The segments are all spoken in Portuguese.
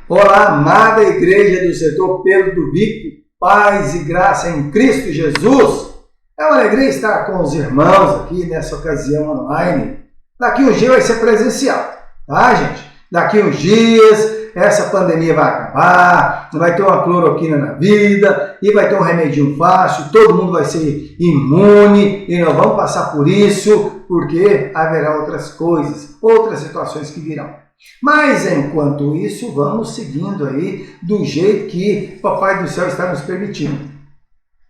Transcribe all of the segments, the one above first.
Olá, amada igreja do setor Pedro do Vico, paz e graça em Cristo Jesus. É uma alegria estar com os irmãos aqui nessa ocasião online. Daqui uns dias vai ser presencial, tá, gente? Daqui uns dias essa pandemia vai acabar, vai ter uma cloroquina na vida e vai ter um remedinho fácil, todo mundo vai ser imune e nós vamos passar por isso porque haverá outras coisas, outras situações que virão. Mas, enquanto isso, vamos seguindo aí do jeito que o Papai do Céu está nos permitindo.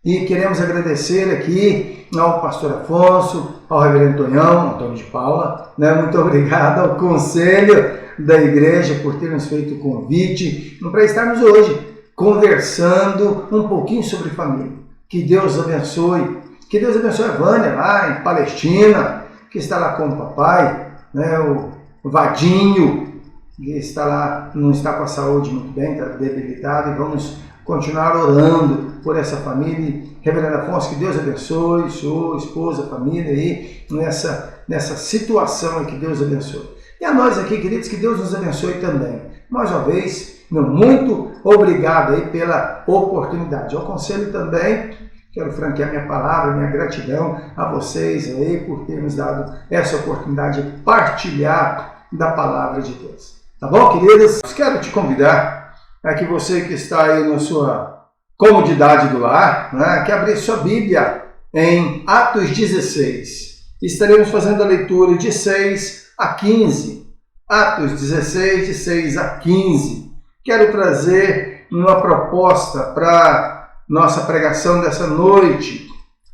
E queremos agradecer aqui ao pastor Afonso, ao reverendo Tonhão, Antônio de Paula, né? Muito obrigado ao conselho da igreja por ter nos feito o convite para estarmos hoje conversando um pouquinho sobre família. Que Deus abençoe. Que Deus abençoe a Vânia lá em Palestina, que está lá com o papai, né? O Vadinho, que está lá, não está com a saúde muito bem, está debilitado, e vamos continuar orando por essa família. Reverendo Afonso, que Deus abençoe sua esposa, família aí, nessa situação aí, que Deus abençoe. E a nós aqui, queridos, que Deus nos abençoe também. Mais uma vez, muito obrigado aí pela oportunidade. Eu aconselho também, quero franquear minha palavra, minha gratidão a vocês aí por terem nos dado essa oportunidade de partilhar da palavra de Deus. Tá bom, queridas? Quero te convidar a que você que está aí na sua comodidade do lar, né, que abrir sua Bíblia em Atos 16. Estaremos fazendo a leitura de 6 a 15. Atos 16, de 6 a 15. Quero trazer uma proposta para nossa pregação dessa noite.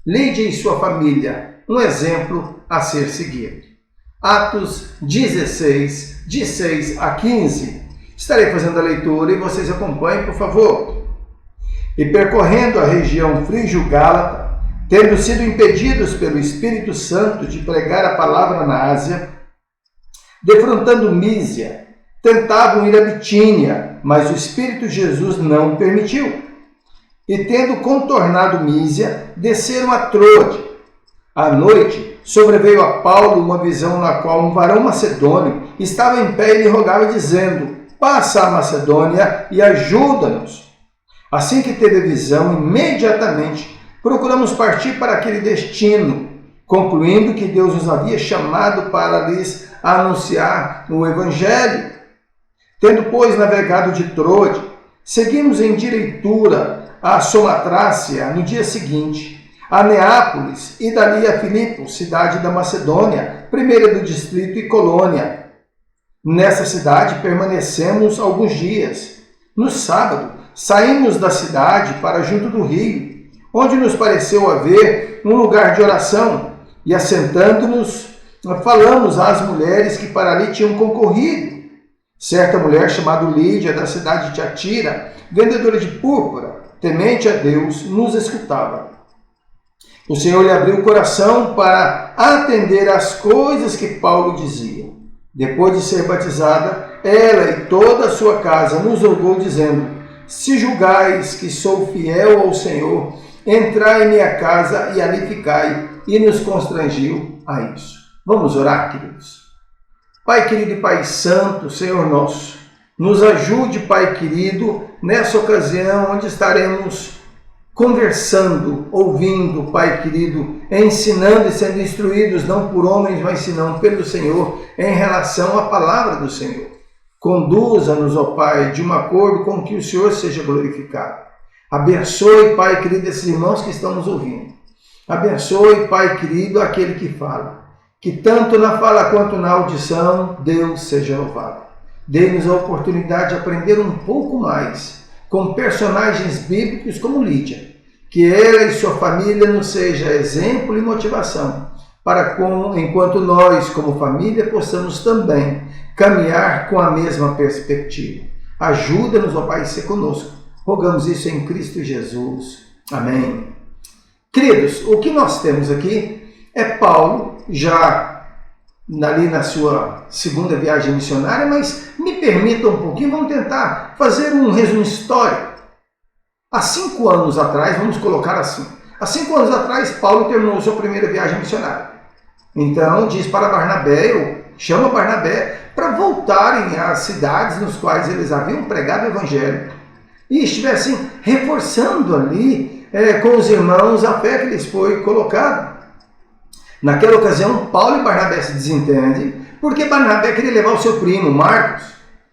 Lídia e sua família, um exemplo a ser seguido. Atos 16, de 6 a 15. Estarei fazendo a leitura e vocês acompanhem, por favor. E percorrendo a região frígio-gálata, tendo sido impedidos pelo Espírito Santo de pregar a palavra na Ásia, defrontando Mísia, tentavam ir a Bitínia, mas o Espírito Jesus não permitiu. E tendo contornado Mísia, desceram a Troade. À noite, sobreveio a Paulo uma visão na qual um varão macedônio estava em pé e lhe rogava, dizendo: passa a Macedônia e ajuda-nos. Assim que teve a visão, imediatamente procuramos partir para aquele destino, concluindo que Deus nos havia chamado para lhes anunciar o Evangelho. Tendo, pois, navegado de Troade, seguimos em direitura a Samotácia no dia seguinte, a Neápolis e dali a Filipos, cidade da Macedônia, primeira do distrito e colônia. Nessa cidade permanecemos alguns dias. No sábado, saímos da cidade para junto do rio, onde nos pareceu haver um lugar de oração, e assentando-nos, falamos às mulheres que para ali tinham concorrido. Certa mulher chamada Lídia, da cidade de Tiatira, vendedora de púrpura, temente a Deus, nos escutava. O Senhor lhe abriu o coração para atender às coisas que Paulo dizia. Depois de ser batizada, ela e toda a sua casa nos rogou, dizendo: se julgais que sou fiel ao Senhor, entrai em minha casa e ali ficai, e nos constrangiu a isso. Vamos orar, queridos. Pai querido e Pai santo, Senhor nosso, nos ajude, Pai querido, nessa ocasião onde estaremos conversando, ouvindo, Pai querido, ensinando e sendo instruídos não por homens, mas senão pelo Senhor, em relação à palavra do Senhor. Conduza-nos, ó Pai, de um acordo com que o Senhor seja glorificado. Abençoe, Pai querido, esses irmãos que estão nos ouvindo. Abençoe, Pai querido, aquele que fala. Que tanto na fala quanto na audição, Deus seja louvado. Dê-nos a oportunidade de aprender um pouco mais com personagens bíblicos como Lídia. Que ela e sua família nos seja exemplo e motivação, para enquanto nós, como família, possamos também caminhar com a mesma perspectiva. Ajuda-nos, ó Pai, a ser conosco. Rogamos isso em Cristo Jesus. Amém. Queridos, o que nós temos aqui é Paulo, já ali na sua segunda viagem missionária, mas me permita um pouquinho, vamos tentar fazer um resumo histórico. Há 5 anos atrás, vamos colocar assim, há 5 anos atrás, Paulo terminou sua primeira viagem missionária. Então, diz para Barnabé, chama Barnabé, para voltarem às cidades nos quais eles haviam pregado o Evangelho e estivessem reforçando ali com os irmãos a fé que lhes foi colocada. Naquela ocasião, Paulo e Barnabé se desentendem, porque Barnabé queria levar o seu primo, Marcos,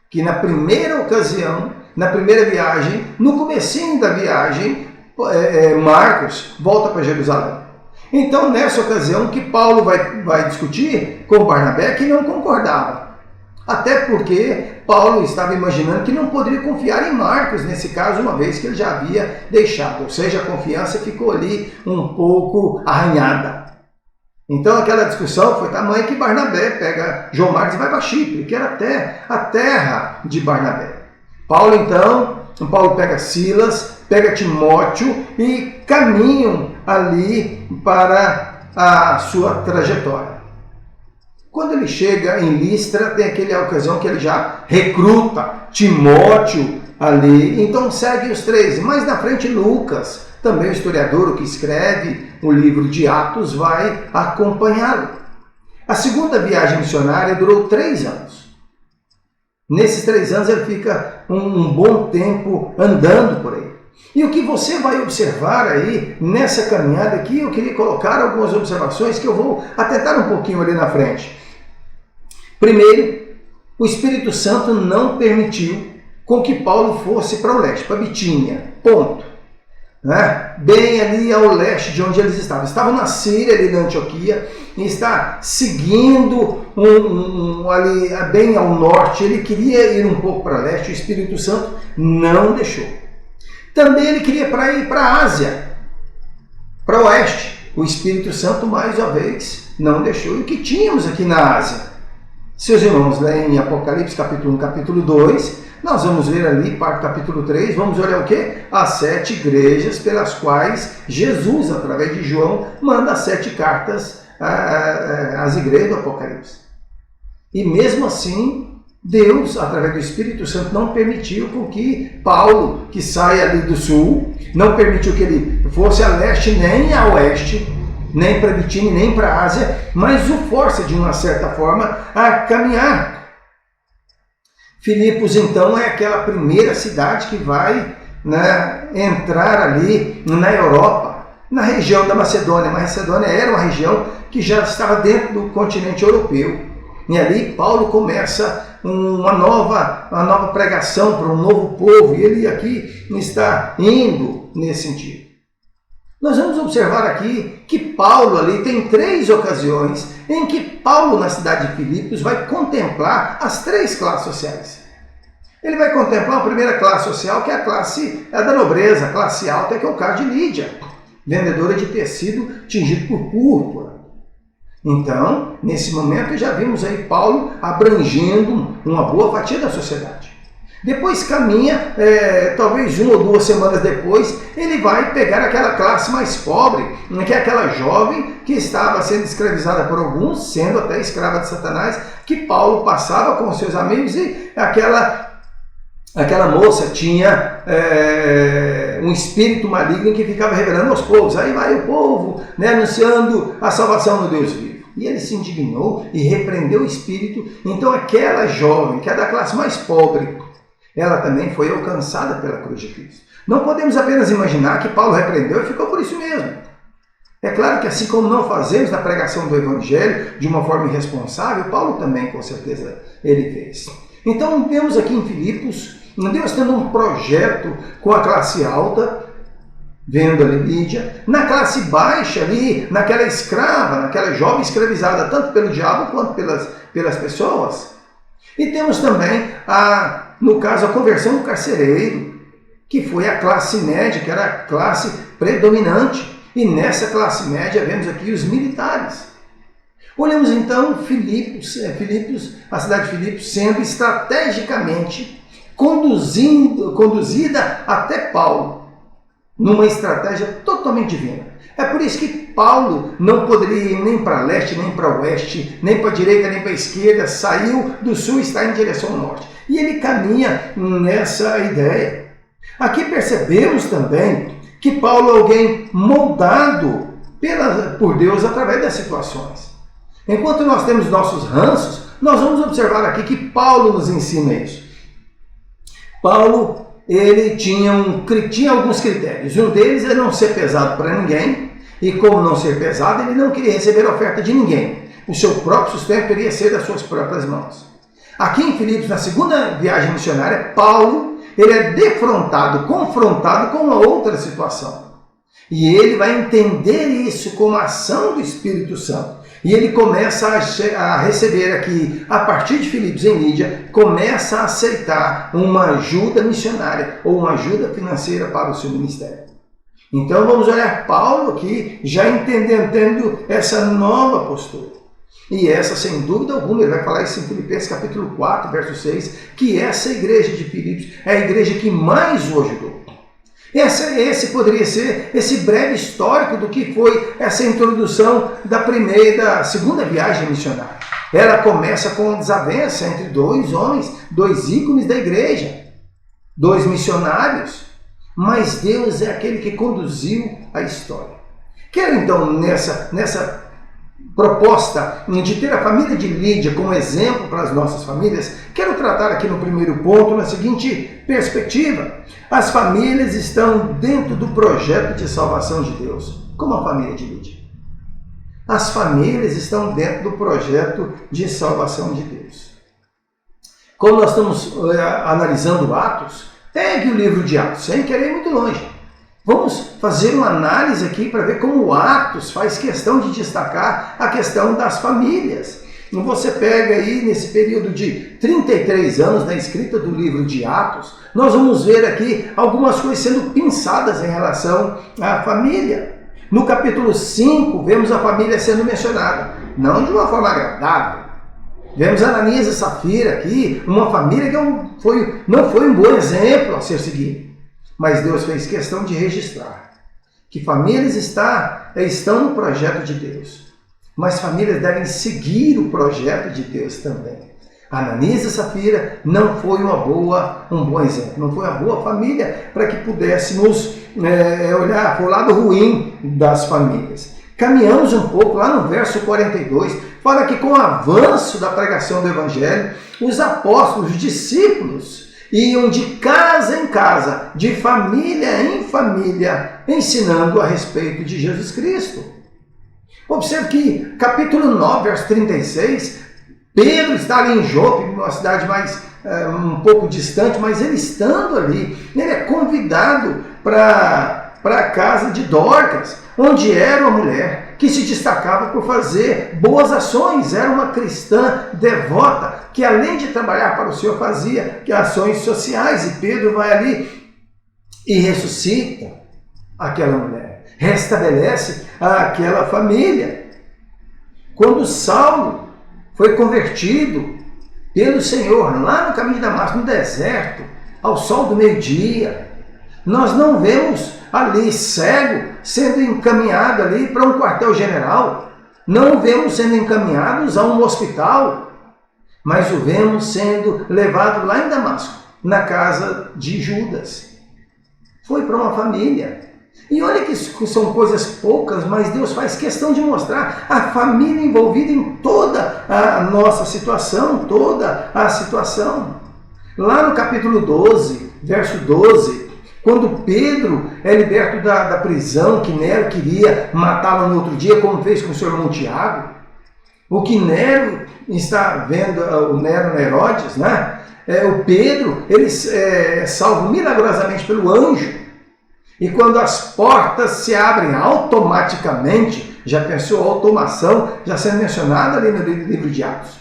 que na primeira ocasião, na primeira viagem, no comecinho da viagem, Marcos volta para Jerusalém. Então, nessa ocasião, que Paulo vai discutir com Barnabé, que não concordava. Até porque Paulo estava imaginando que não poderia confiar em Marcos, nesse caso, uma vez que ele já havia deixado. Ou seja, a confiança ficou ali um pouco arranhada. Então aquela discussão foi tamanha que Barnabé pega João Marcos e vai para Chipre, que era até a terra de Barnabé. Paulo pega Silas, pega Timóteo e caminham ali para a sua trajetória. Quando ele chega em Listra, tem aquela ocasião que ele já recruta Timóteo ali, então segue os três. Mais na frente Lucas, também o historiador, o que escreve o livro de Atos, vai acompanhá-lo. A segunda viagem missionária durou 3 anos. Nesses 3 anos ele fica um bom tempo andando por aí. E o que você vai observar aí nessa caminhada aqui, eu queria colocar algumas observações que eu vou atentar um pouquinho ali na frente. Primeiro, o Espírito Santo não permitiu com que Paulo fosse para o leste, para Bitínia. Ponto. Bem ali ao leste de onde eles estavam. Estavam na Síria, ali na Antioquia, e está seguindo ali bem ao norte. Ele queria ir um pouco para leste, o Espírito Santo não deixou. Também ele queria ir para a Ásia, para o oeste. O Espírito Santo, mais uma vez, não deixou. E o que tínhamos aqui na Ásia? Seus irmãos leem em Apocalipse capítulo 1, capítulo 2, nós vamos ler ali, parte do capítulo 3, vamos olhar o quê? As 7 igrejas pelas quais Jesus, através de João, manda as 7 cartas às igrejas do Apocalipse. E mesmo assim, Deus, através do Espírito Santo, não permitiu com que Paulo, que sai ali do sul, não permitiu que ele fosse a leste nem a oeste, nem para Bitínia, nem para a Ásia, mas o força, de uma certa forma, a caminhar. Filipos, então, é aquela primeira cidade que vai entrar ali na Europa, na região da Macedônia. Mas a Macedônia era uma região que já estava dentro do continente europeu. E ali Paulo começa uma nova pregação para um novo povo, e ele aqui está indo nesse sentido. Nós vamos observar aqui que Paulo ali tem 3 ocasiões em que Paulo, na cidade de Filipos, vai contemplar as 3 classes sociais. Ele vai contemplar a primeira classe social, que é a classe da nobreza, a classe alta, que é o caso de Lídia, vendedora de tecido tingido por púrpura. Então, nesse momento, já vimos aí Paulo abrangendo uma boa fatia da sociedade. Depois caminha, talvez 1 ou 2 semanas depois, ele vai pegar aquela classe mais pobre, que é aquela jovem que estava sendo escravizada por alguns, sendo até escrava de Satanás, que Paulo passava com seus amigos, e aquela moça tinha um espírito maligno que ficava revelando aos povos. Aí vai o povo anunciando a salvação do Deus vivo. E ele se indignou e repreendeu o espírito. Então aquela jovem, que é da classe mais pobre, ela também foi alcançada pela cruz de Cristo. Não podemos apenas imaginar que Paulo repreendeu e ficou por isso mesmo. É claro que assim como não fazemos na pregação do Evangelho de uma forma irresponsável, Paulo também, com certeza, ele fez. Então vemos aqui em Filipos, Deus tendo um projeto com a classe alta, vendo ali Lídia, na classe baixa ali, naquela escrava, naquela jovem escravizada, tanto pelo diabo quanto pelas pessoas. E temos também, no caso, a conversão do carcereiro, que foi a classe média, que era a classe predominante. E nessa classe média vemos aqui os militares. Olhamos então Filipos, a cidade de Filipos, sendo estrategicamente conduzida até Paulo, numa estratégia totalmente divina. É por isso que Paulo não poderia ir nem para leste, nem para oeste, nem para a direita, nem para a esquerda, saiu do sul e está em direção ao norte. E ele caminha nessa ideia. Aqui percebemos também que Paulo é alguém moldado por Deus através das situações. Enquanto nós temos nossos ranços, nós vamos observar aqui que Paulo nos ensina isso. Paulo, ele tinha alguns critérios. Um deles é não ser pesado para ninguém, e como não ser pesado, ele não queria receber oferta de ninguém. O seu próprio sustento deveria ser das suas próprias mãos. Aqui em Filipos, na segunda viagem missionária, Paulo, ele é confrontado com uma outra situação. E ele vai entender isso como a ação do Espírito Santo. E ele começa a receber aqui, a partir de Filipos em Lídia, começa a aceitar uma ajuda missionária ou uma ajuda financeira para o seu ministério. Então vamos olhar Paulo aqui, já entendendo essa nova postura. E essa, sem dúvida alguma, ele vai falar isso em Filipenses capítulo 4, verso 6, que essa igreja de Filipos é a igreja que mais o ajudou. Esse poderia ser esse breve histórico do que foi essa introdução da segunda viagem missionária. Ela começa com uma desavença entre dois homens, dois ícones da igreja, dois missionários, mas Deus é aquele que conduziu a história. Quero então, nessa proposta de ter a família de Lídia como exemplo para as nossas famílias, quero tratar aqui no primeiro ponto na seguinte perspectiva. As famílias estão dentro do projeto de salvação de Deus, como a família de Lídia. As famílias estão dentro do projeto de salvação de Deus. Como nós estamos analisando Atos, pegue o livro de Atos, sem querer ir muito longe. Vamos fazer uma análise aqui para ver como Atos faz questão de destacar a questão das famílias. Você pega aí nesse período de 33 anos da escrita do livro de Atos, nós vamos ver aqui algumas coisas sendo pensadas em relação à família. No capítulo 5, vemos a família sendo mencionada, não de uma forma agradável. Vemos Ananias e Safira aqui, uma família que não foi um bom exemplo a ser seguido. Mas Deus fez questão de registrar que famílias estão no projeto de Deus. Mas famílias devem seguir o projeto de Deus também. Ananias e Safira não foi um bom exemplo, não foi uma boa família para que pudéssemos olhar para o lado ruim das famílias. Caminhamos um pouco lá no verso 42, fala que com o avanço da pregação do Evangelho, os apóstolos, os discípulos, iam de casa em casa, de família em família, ensinando a respeito de Jesus Cristo. Observe que, capítulo 9, verso 36, Pedro está ali em Jope, uma cidade mais um pouco distante, mas ele estando ali, ele é convidado para a casa de Dorcas, onde era uma mulher que se destacava por fazer boas ações, era uma cristã devota, que além de trabalhar para o Senhor, fazia ações sociais, e Pedro vai ali e ressuscita aquela mulher, restabelece aquela família. Quando Saulo foi convertido pelo Senhor lá no caminho de Damasco, no deserto, ao sol do meio-dia, nós não vemos ali cego sendo encaminhado ali para um quartel-general, não o vemos sendo encaminhados a um hospital, mas o vemos sendo levado lá em Damasco, na casa de Judas. Foi para uma família. E olha que são coisas poucas, mas Deus faz questão de mostrar a família envolvida em toda a nossa situação, toda a situação. Lá no capítulo 12, verso 12, quando Pedro é liberto da prisão, que Nero queria matá-lo no outro dia, como fez com o seu irmão Tiago, o que Nero está vendo, o Nero Herodes, né? O Pedro, ele é salvo milagrosamente pelo anjo, e quando as portas se abrem automaticamente, já pensou a automação, já sendo mencionada ali no livro de Atos,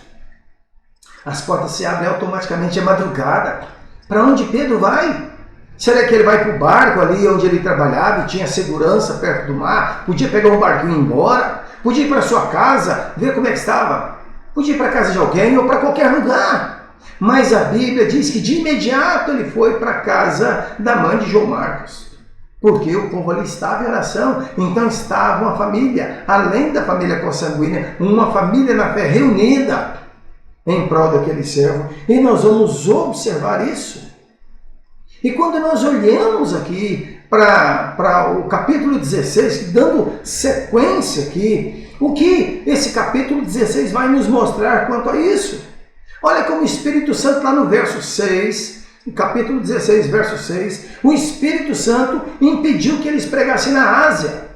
as portas se abrem automaticamente à madrugada. Para onde Pedro vai? Será que ele vai para o barco ali onde ele trabalhava e tinha segurança perto do mar? Podia pegar um barquinho e ir embora? Podia ir para a sua casa, ver como é que estava? Podia ir para a casa de alguém ou para qualquer lugar. Mas a Bíblia diz que de imediato ele foi para a casa da mãe de João Marcos. Porque o povo ali estava em oração. Então estava uma família, além da família consanguínea, uma família na fé reunida em prol daquele servo. E nós vamos observar isso. E quando nós olhamos aqui para o capítulo 16, dando sequência aqui, o que esse capítulo 16 vai nos mostrar quanto a isso? Olha como o Espírito Santo, lá no verso 6, no capítulo 16, verso 6, o Espírito Santo impediu que eles pregassem na Ásia.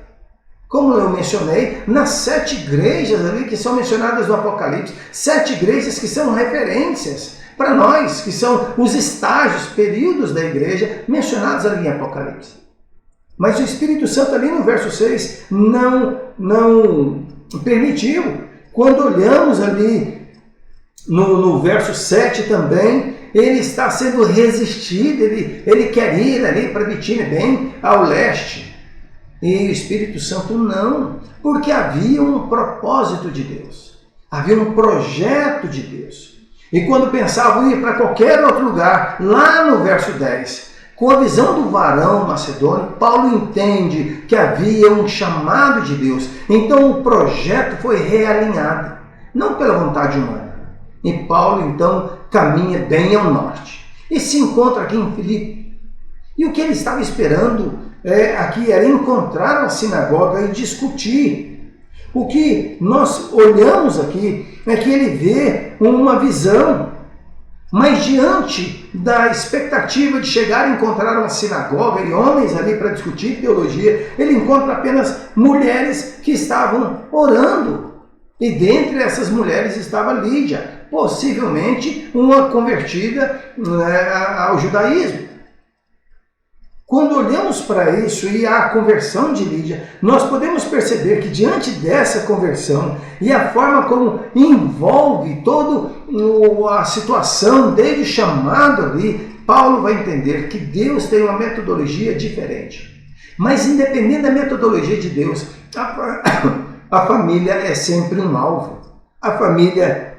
Como eu mencionei, nas 7 igrejas ali que são mencionadas no Apocalipse, 7 igrejas que são referências para nós, que são os estágios, períodos da igreja mencionados ali em Apocalipse. Mas o Espírito Santo ali no verso 6 não permitiu. Quando olhamos ali no verso 7 também, ele está sendo resistido, ele quer ir ali para Bitínia, bem ao leste. E o Espírito Santo não, porque havia um propósito de Deus, havia um projeto de Deus. E quando pensavam ir para qualquer outro lugar, lá no verso 10, com a visão do varão macedônio, Paulo entende que havia um chamado de Deus. Então o projeto foi realinhado, não pela vontade humana. E Paulo então caminha bem ao norte e se encontra aqui em Filipe. E o que ele estava esperando aqui era encontrar uma sinagoga e discutir. O que nós olhamos aqui é que ele vê uma visão, mas diante da expectativa de chegar a encontrar uma sinagoga e homens ali para discutir teologia, ele encontra apenas mulheres que estavam orando. E dentre essas mulheres estava Lídia, possivelmente uma convertida ao judaísmo. Quando olhamos para isso e a conversão de Lídia, nós podemos perceber que diante dessa conversão e a forma como envolve toda a situação, desde o chamado ali, Paulo vai entender que Deus tem uma metodologia diferente. Mas independente da metodologia de Deus, a família é sempre um alvo. A família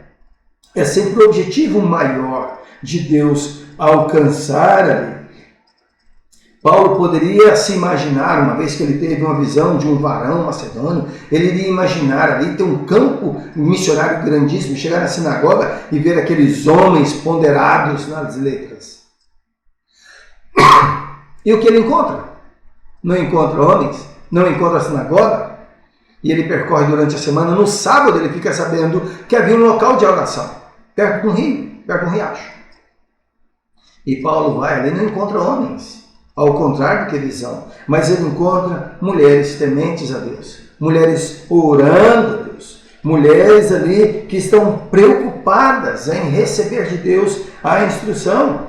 é sempre o objetivo maior de Deus alcançar ali. Paulo poderia se imaginar, uma vez que ele teve uma visão de um varão macedônio, ele iria imaginar ali ter um campo missionário grandíssimo, chegar na sinagoga e ver aqueles homens ponderados nas letras. E o que ele encontra? Não encontra homens, não encontra a sinagoga, e ele percorre durante a semana. No sábado ele fica sabendo que havia um local de oração, perto de um rio, perto de um riacho. E Paulo vai ali e não encontra homens. Ao contrário do que visão, mas ele encontra mulheres tementes a Deus, mulheres orando a Deus, mulheres ali que estão preocupadas em receber de Deus a instrução.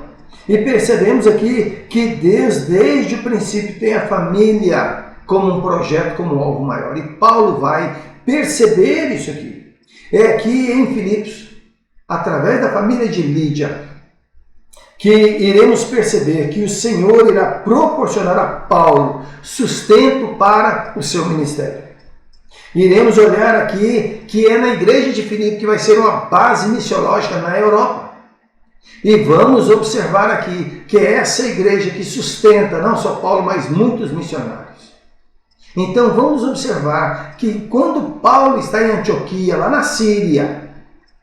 E percebemos aqui que Deus, desde o princípio, tem a família como um projeto, como um alvo maior. E Paulo vai perceber isso aqui. É aqui em Filipos, através da família de Lídia, que iremos perceber que o Senhor irá proporcionar a Paulo sustento para o seu ministério. Iremos olhar aqui que é na igreja de Filipe que vai ser uma base missiológica na Europa. E vamos observar aqui que é essa igreja que sustenta não só Paulo, mas muitos missionários. Então vamos observar que quando Paulo está em Antioquia, lá na Síria,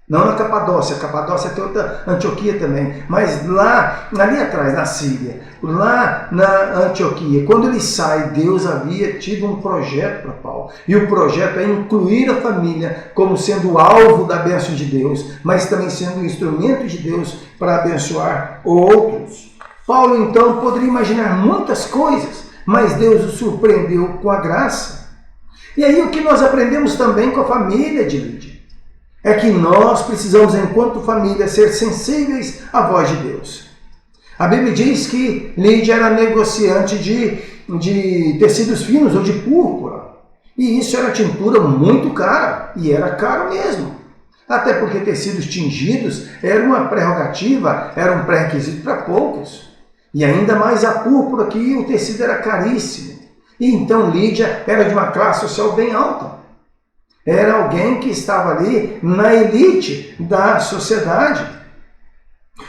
não na Capadócia, Capadócia tem outra Antioquia também, mas lá, ali atrás, na Síria, lá na Antioquia, quando ele sai, Deus havia tido um projeto para Paulo. E o projeto é incluir a família como sendo o alvo da bênção de Deus, mas também sendo um instrumento de Deus para abençoar outros. Paulo, então, poderia imaginar muitas coisas, mas Deus o surpreendeu com a graça. E aí o que nós aprendemos também com a família de Lídia é que nós precisamos, enquanto família, ser sensíveis à voz de Deus. A Bíblia diz que Lídia era negociante de tecidos finos ou de púrpura. E isso era tintura muito cara, e era caro mesmo. Até porque tecidos tingidos era uma prerrogativa, era um pré-requisito para poucos. E ainda mais a púrpura, que o tecido era caríssimo. E então Lídia era de uma classe social bem alta. Era alguém que estava ali na elite da sociedade.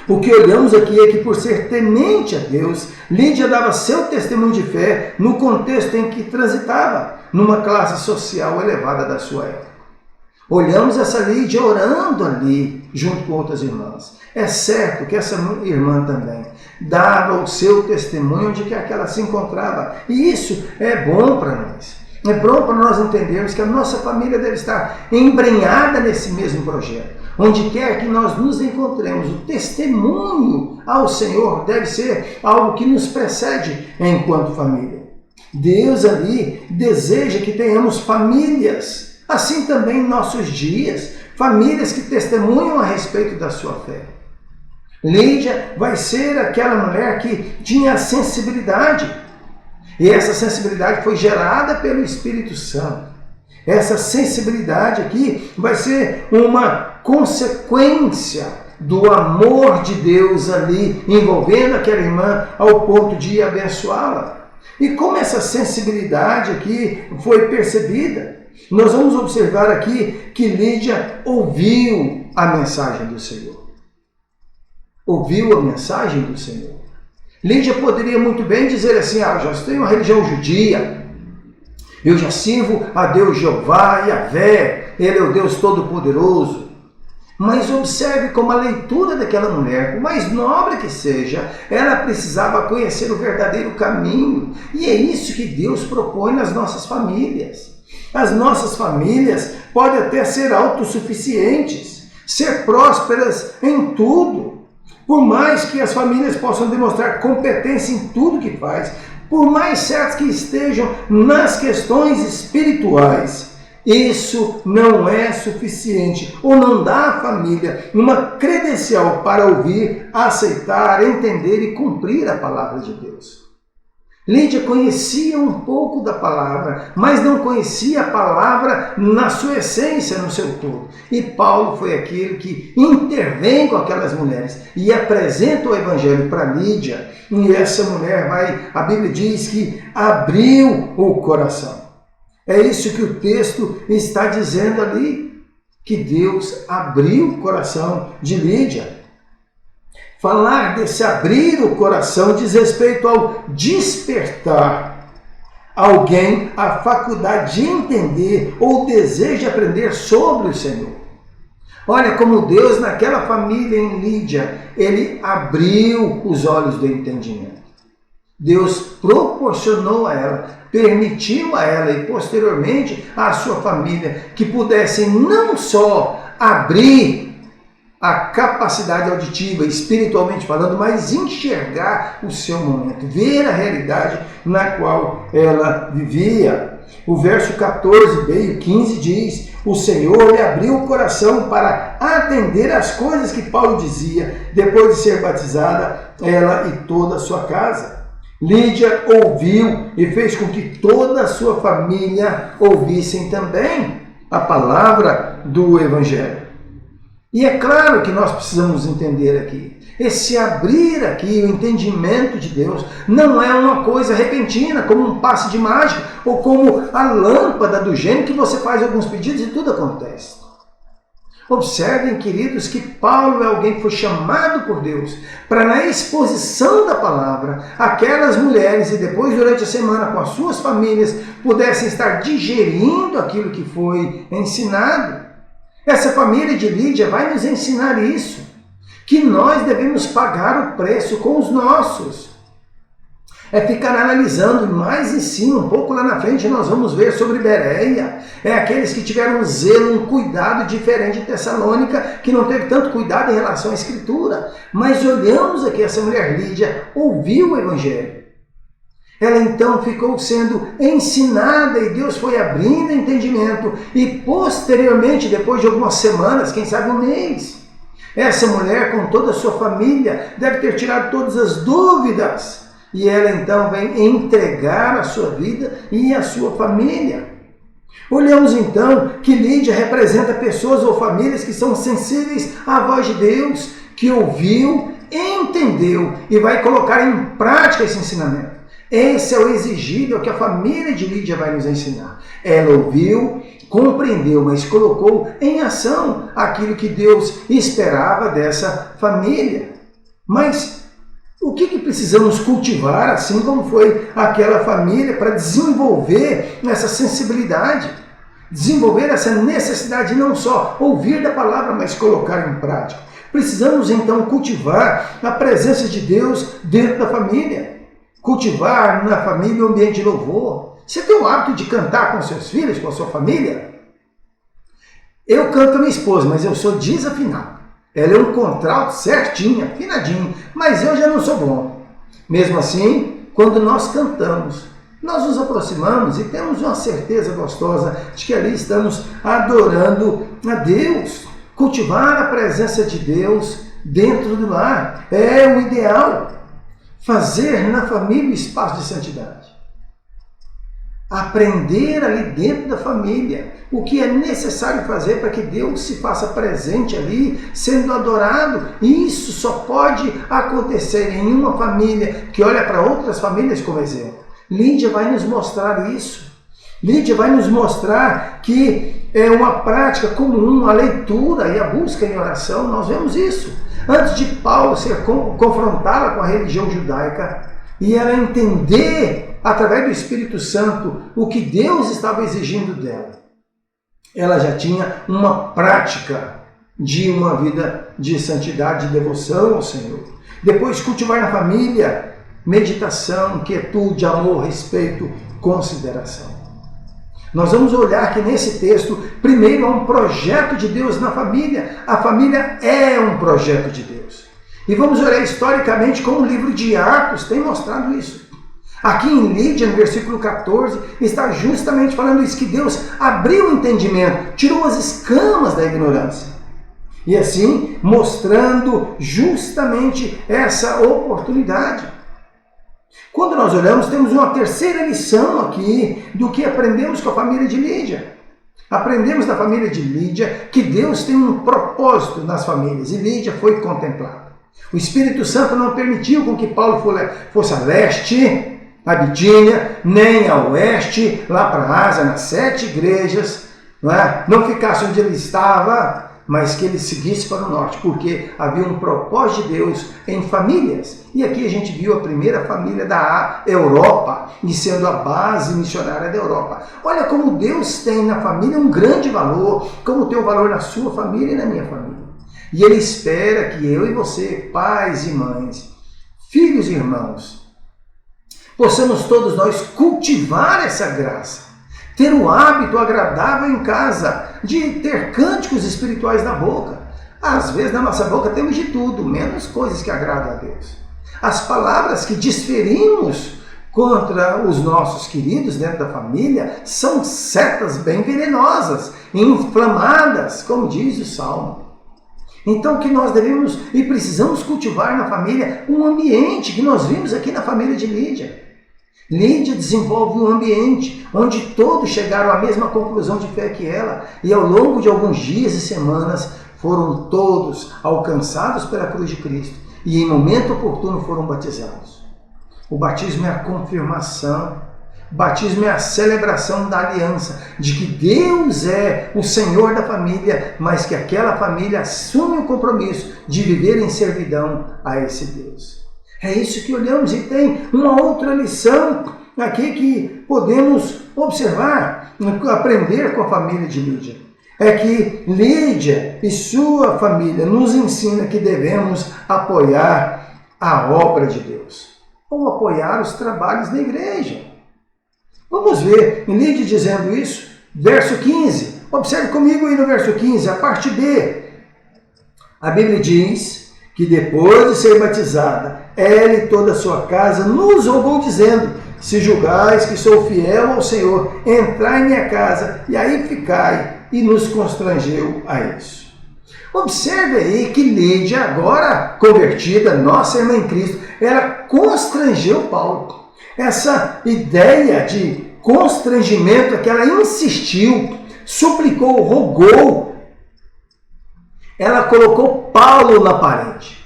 O que olhamos aqui é que, por ser temente a Deus, Lídia dava seu testemunho de fé no contexto em que transitava, numa classe social elevada da sua época. Olhamos essa Lídia orando ali, junto com outras irmãs. É certo que essa irmã também dava o seu testemunho onde quer que ela se encontrava. E isso é bom para nós. É bom para nós entendermos que a nossa família deve estar embrenhada nesse mesmo projeto. Onde quer que nós nos encontremos, o testemunho ao Senhor deve ser algo que nos precede enquanto família. Deus ali deseja que tenhamos famílias, assim também em nossos dias, famílias que testemunham a respeito da sua fé. Lídia vai ser aquela mulher que tinha sensibilidade, e essa sensibilidade foi gerada pelo Espírito Santo. Essa sensibilidade aqui vai ser uma consequência do amor de Deus ali, envolvendo aquela irmã ao ponto de abençoá-la. E como essa sensibilidade aqui foi percebida? Nós vamos observar aqui que Lídia ouviu a mensagem do Senhor. Ouviu a mensagem do Senhor. Lídia poderia muito bem dizer assim, eu já tenho uma religião judia, eu já sirvo a Deus Jeová, Yahvé, Ele é o Deus Todo-Poderoso. Mas observe como a leitura daquela mulher, por mais nobre que seja, ela precisava conhecer o verdadeiro caminho. E é isso que Deus propõe nas nossas famílias. As nossas famílias podem até ser autossuficientes, ser prósperas em tudo. Por mais que as famílias possam demonstrar competência em tudo que faz, por mais certos que estejam nas questões espirituais, isso não é suficiente, ou não dá à família uma credencial para ouvir, aceitar, entender e cumprir a palavra de Deus. Lídia conhecia um pouco da palavra, mas não conhecia a palavra na sua essência, no seu todo. E Paulo foi aquele que intervém com aquelas mulheres e apresenta o evangelho para Lídia. E essa mulher a Bíblia diz que abriu o coração. É isso que o texto está dizendo ali, que Deus abriu o coração de Lídia. Falar desse abrir o coração diz respeito ao despertar alguém a faculdade de entender ou desejo de aprender sobre o Senhor. Olha como Deus naquela família em Lídia, Ele abriu os olhos do entendimento. Deus proporcionou a ela, permitiu a ela e posteriormente à sua família que pudessem não só abrir a capacidade auditiva, espiritualmente falando, mas enxergar o seu momento, ver a realidade na qual ela vivia. O verso 14b e 15 diz, o Senhor lhe abriu o coração para atender às coisas que Paulo dizia, depois de ser batizada, ela e toda a sua casa. Lídia ouviu e fez com que toda a sua família ouvissem também a palavra do Evangelho. E é claro que nós precisamos entender aqui, esse abrir aqui, o entendimento de Deus, não é uma coisa repentina, como um passe de mágica, ou como a lâmpada do gênio que você faz alguns pedidos e tudo acontece. Observem, queridos, que Paulo é alguém que foi chamado por Deus para, na exposição da palavra, aquelas mulheres, e depois durante a semana com as suas famílias, pudessem estar digerindo aquilo que foi ensinado. Essa família de Lídia vai nos ensinar isso, que nós devemos pagar o preço com os nossos. É ficar analisando mais em cima, um pouco lá na frente nós vamos ver sobre Bereia. É aqueles que tiveram um zelo, um cuidado diferente de Tessalônica, que não teve tanto cuidado em relação à Escritura. Mas olhamos aqui, essa mulher Lídia ouviu o Evangelho. Ela então ficou sendo ensinada e Deus foi abrindo entendimento. E posteriormente, depois de algumas semanas, quem sabe um mês, essa mulher com toda a sua família deve ter tirado todas as dúvidas. E ela então vem entregar a sua vida e a sua família. Olhamos então que Lídia representa pessoas ou famílias que são sensíveis à voz de Deus, que ouviu, entendeu e vai colocar em prática esse ensinamento. Esse é o exigido, é o que a família de Lídia vai nos ensinar. Ela ouviu, compreendeu, mas colocou em ação aquilo que Deus esperava dessa família. Mas o que precisamos cultivar, assim como foi aquela família, para desenvolver essa sensibilidade? Desenvolver essa necessidade de não só ouvir da palavra, mas colocar em prática. Precisamos então cultivar a presença de Deus dentro da família. Cultivar na família um ambiente de louvor. Você tem o hábito de cantar com seus filhos, com a sua família? Eu canto a minha esposa, mas eu sou desafinado. Ela é um contralto certinho, afinadinho, mas eu já não sou bom. Mesmo assim, quando nós cantamos, nós nos aproximamos e temos uma certeza gostosa de que ali estamos adorando a Deus. Cultivar a presença de Deus dentro do lar é o ideal. Fazer na família o espaço de santidade. Aprender ali dentro da família o que é necessário fazer para que Deus se faça presente ali, sendo adorado. E isso só pode acontecer em uma família que olha para outras famílias como exemplo. Lídia vai nos mostrar isso. Lídia vai nos mostrar que é uma prática comum, a leitura e a busca em oração. Nós vemos isso. Antes de Paulo confrontá-la com a religião judaica e ela entender, através do Espírito Santo, o que Deus estava exigindo dela, ela já tinha uma prática de uma vida de santidade, de devoção ao Senhor. Depois, cultivar na família, meditação, quietude, amor, respeito, consideração. Nós vamos olhar que nesse texto, primeiro, há um projeto de Deus na família. A família é um projeto de Deus. E vamos olhar historicamente como o livro de Atos tem mostrado isso. Aqui em Lídia, no versículo 14, está justamente falando isso, que Deus abriu o entendimento, tirou as escamas da ignorância. E assim, mostrando justamente essa oportunidade. Quando nós olhamos, temos uma terceira lição aqui do que aprendemos com a família de Lídia. Aprendemos da família de Lídia que Deus tem um propósito nas famílias e Lídia foi contemplada. O Espírito Santo não permitiu com que Paulo fosse a leste, a Bitínia, nem a oeste, lá para a Ásia, nas 7 igrejas, não ficasse onde ele estava, mas que ele seguisse para o norte, porque havia um propósito de Deus em famílias. E aqui a gente viu a primeira família da Europa, e sendo a base missionária da Europa. Olha como Deus tem na família um grande valor, como tem o valor na sua família e na minha família. E Ele espera que eu e você, pais e mães, filhos e irmãos, possamos todos nós cultivar essa graça. Ter o hábito agradável em casa, de ter cânticos espirituais na boca. Às vezes na nossa boca temos de tudo, menos coisas que agradam a Deus. As palavras que desferimos contra os nossos queridos dentro da família são setas bem venenosas, inflamadas, como diz o Salmo. Então que nós devemos e precisamos cultivar na família um ambiente que nós vimos aqui na família de Lídia. Lídia desenvolve um ambiente onde todos chegaram à mesma conclusão de fé que ela, e ao longo de alguns dias e semanas foram todos alcançados pela cruz de Cristo e em momento oportuno foram batizados. O batismo é a confirmação, o batismo é a celebração da aliança, de que Deus é o Senhor da família, mas que aquela família assume o compromisso de viver em servidão a esse Deus. É isso que olhamos, e tem uma outra lição aqui que podemos observar, aprender com a família de Lídia. É que Lídia e sua família nos ensina que devemos apoiar a obra de Deus, ou apoiar os trabalhos da igreja. Vamos ver em Lídia dizendo isso, verso 15. Observe comigo aí no verso 15, a parte B. A Bíblia diz que depois de ser batizada, ela e toda a sua casa nos rogou dizendo: se julgais que sou fiel ao Senhor, entrai em minha casa e aí ficai, e nos constrangeu a isso. Observe aí que Lídia, agora convertida, nossa irmã em Cristo, ela constrangeu Paulo. Essa ideia de constrangimento é que ela insistiu, suplicou, rogou. Ela colocou Paulo na parede.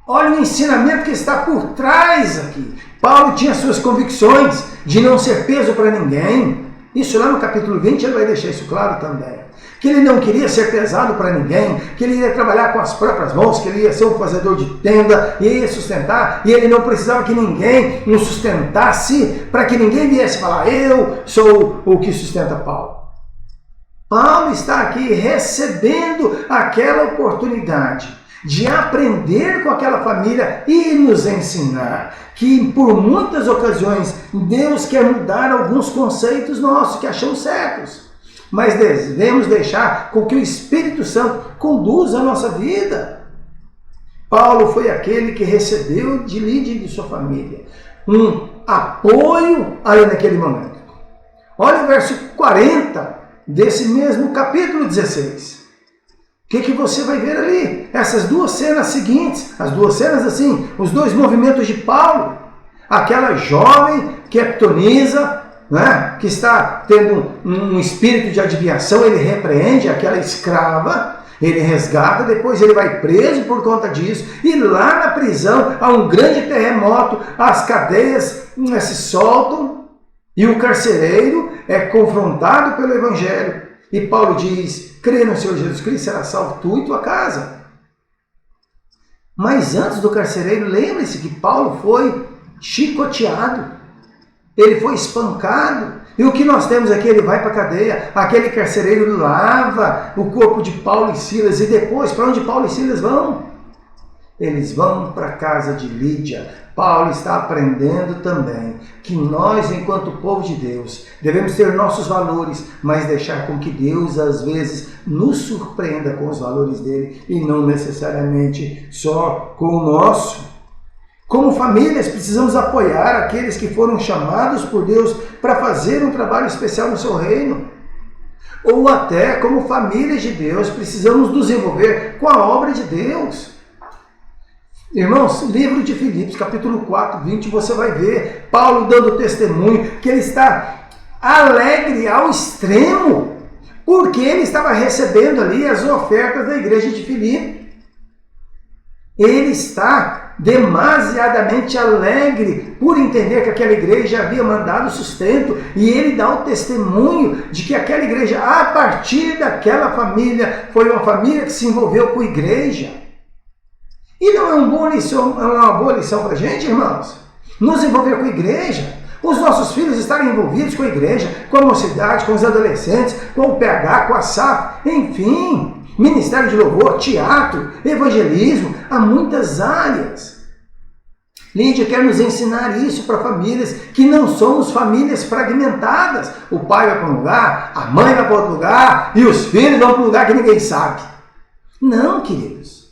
Olha o ensinamento que está por trás aqui. Paulo tinha suas convicções de não ser peso para ninguém. Isso lá no capítulo 20 ele vai deixar isso claro também. Que ele não queria ser pesado para ninguém, que ele ia trabalhar com as próprias mãos, que ele ia ser um fazedor de tenda, e ia sustentar, e ele não precisava que ninguém o sustentasse, para que ninguém viesse falar: eu sou o que sustenta Paulo. Paulo está aqui recebendo aquela oportunidade de aprender com aquela família e nos ensinar que por muitas ocasiões Deus quer mudar alguns conceitos nossos que achamos certos. mas devemos deixar com que o Espírito Santo conduza a nossa vida. Paulo foi aquele que recebeu de Lídia e de sua família um apoio aí naquele momento. Olha o verso 40 desse mesmo capítulo 16. O que você vai ver ali? Essas duas cenas seguintes, as duas cenas assim, os dois movimentos de Paulo. Aquela jovem que heptoniza, né, que está tendo um espírito de adivinhação, ele repreende aquela escrava, ele resgata, depois ele vai preso por conta disso, e lá na prisão há um grande terremoto, as cadeias se soltam, e o carcereiro é confrontado pelo Evangelho, e Paulo diz, crê no Senhor Jesus Cristo, será salvo tu e tua casa. Mas antes do carcereiro, lembre-se que Paulo foi chicoteado, ele foi espancado, e o que nós temos aqui, ele vai para a cadeia, aquele carcereiro lava o corpo de Paulo e Silas, e depois, para onde Paulo e Silas vão? Eles vão para a casa de Lídia. Paulo está aprendendo também que nós, enquanto povo de Deus, devemos ter nossos valores, mas deixar com que Deus, às vezes, nos surpreenda com os valores dele, e não necessariamente só com o nosso. Como famílias, precisamos apoiar aqueles que foram chamados por Deus para fazer um trabalho especial no seu reino. Ou até, como famílias de Deus, precisamos nos envolver com a obra de Deus. Irmãos, livro de Filipos, capítulo 4, 20, você vai ver Paulo dando testemunho que ele está alegre ao extremo, porque ele estava recebendo ali as ofertas da igreja de Filipe. Ele está demasiadamente alegre por entender que aquela igreja havia mandado sustento, e ele dá o testemunho de que aquela igreja, a partir daquela família, foi uma família que se envolveu com a igreja. E não é uma boa lição para a gente, irmãos? Nos envolver com a igreja, os nossos filhos estarem envolvidos com a igreja, com a mocidade, com os adolescentes, com o PH, com a SAF, enfim, ministério de louvor, teatro, evangelismo, há muitas áreas. Lídia quer nos ensinar isso para famílias que não somos famílias fragmentadas. O pai vai para um lugar, a mãe vai para outro lugar e os filhos vão para um lugar que ninguém sabe. Não, queridos.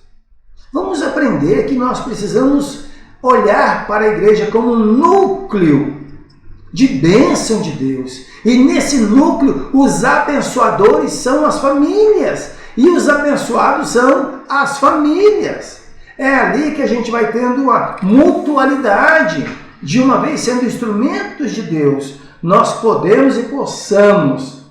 Vamos aprender que nós precisamos olhar para a igreja como um núcleo de bênção de Deus. E nesse núcleo, os abençoadores são as famílias. E os abençoados são as famílias. É ali que a gente vai tendo a mutualidade. De uma vez sendo instrumentos de Deus, nós podemos e possamos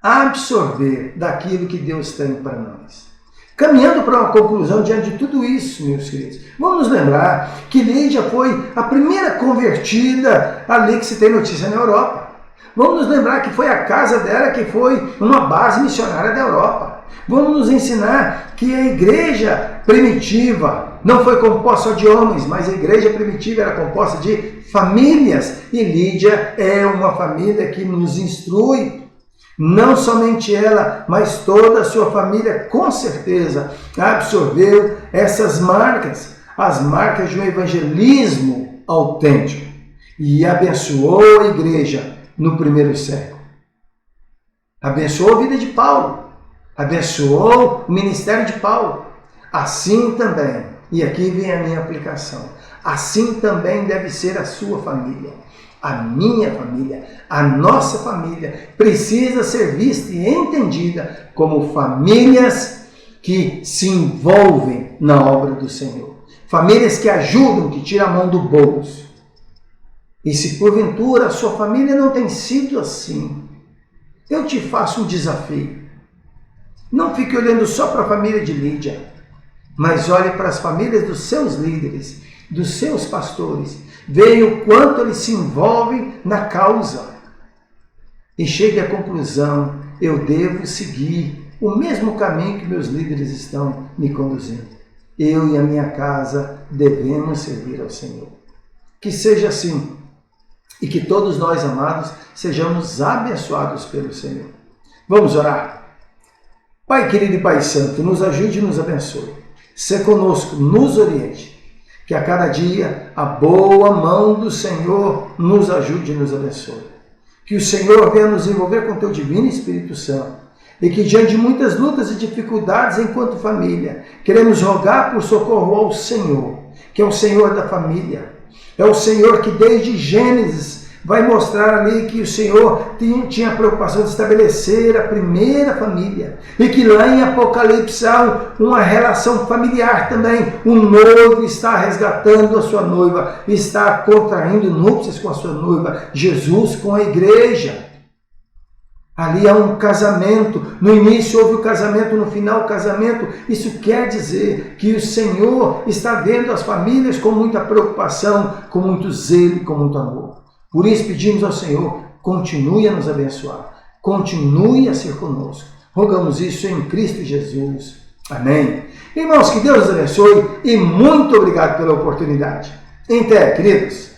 absorver daquilo que Deus tem para nós. Caminhando para uma conclusão diante de tudo isso, meus queridos, vamos nos lembrar que Lídia foi a primeira convertida ali que se tem notícia na Europa. Vamos nos lembrar que foi a casa dela que foi uma base missionária da Europa. Vamos nos ensinar que a igreja primitiva não foi composta só de homens, mas a igreja primitiva era composta de famílias. E Lídia é uma família que nos instrui. Não somente ela, mas toda a sua família, com certeza, absorveu essas marcas, as marcas de um evangelismo autêntico. E abençoou a igreja no primeiro século. Abençoou a vida de Paulo. Abençoou o ministério de Paulo. Assim também, e aqui vem a minha aplicação, assim também deve ser a sua família. A minha família, a nossa família, precisa ser vista e entendida como famílias que se envolvem na obra do Senhor. Famílias que ajudam, que tiram a mão do bolso. E se porventura a sua família não tem sido assim, eu te faço um desafio. Não fique olhando só para a família de Lídia, mas olhe para as famílias dos seus líderes, dos seus pastores. Veja o quanto eles se envolvem na causa. E chegue à conclusão, eu devo seguir o mesmo caminho que meus líderes estão me conduzindo. Eu e a minha casa devemos servir ao Senhor. Que seja assim. E que todos nós, amados, sejamos abençoados pelo Senhor. Vamos orar. Pai querido e Pai santo, nos ajude e nos abençoe. Se conosco, nos oriente. Que a cada dia a boa mão do Senhor nos ajude e nos abençoe. Que o Senhor venha nos envolver com teu divino Espírito Santo. E que diante de muitas lutas e dificuldades enquanto família, queremos rogar por socorro ao Senhor, que é o Senhor da família. É o Senhor que desde Gênesis vai mostrar ali que o Senhor tinha a preocupação de estabelecer a primeira família. E que lá em Apocalipse há uma relação familiar também. O noivo está resgatando a sua noiva, está contraindo núpcias com a sua noiva, Jesus com a igreja. Ali há um casamento, no início houve o casamento, no final o casamento. Isso quer dizer que o Senhor está vendo as famílias com muita preocupação, com muito zelo e com muito amor. Por isso pedimos ao Senhor, continue a nos abençoar, continue a ser conosco. Rogamos isso em Cristo Jesus. Amém. Irmãos, que Deus os abençoe e muito obrigado pela oportunidade. Até, queridos.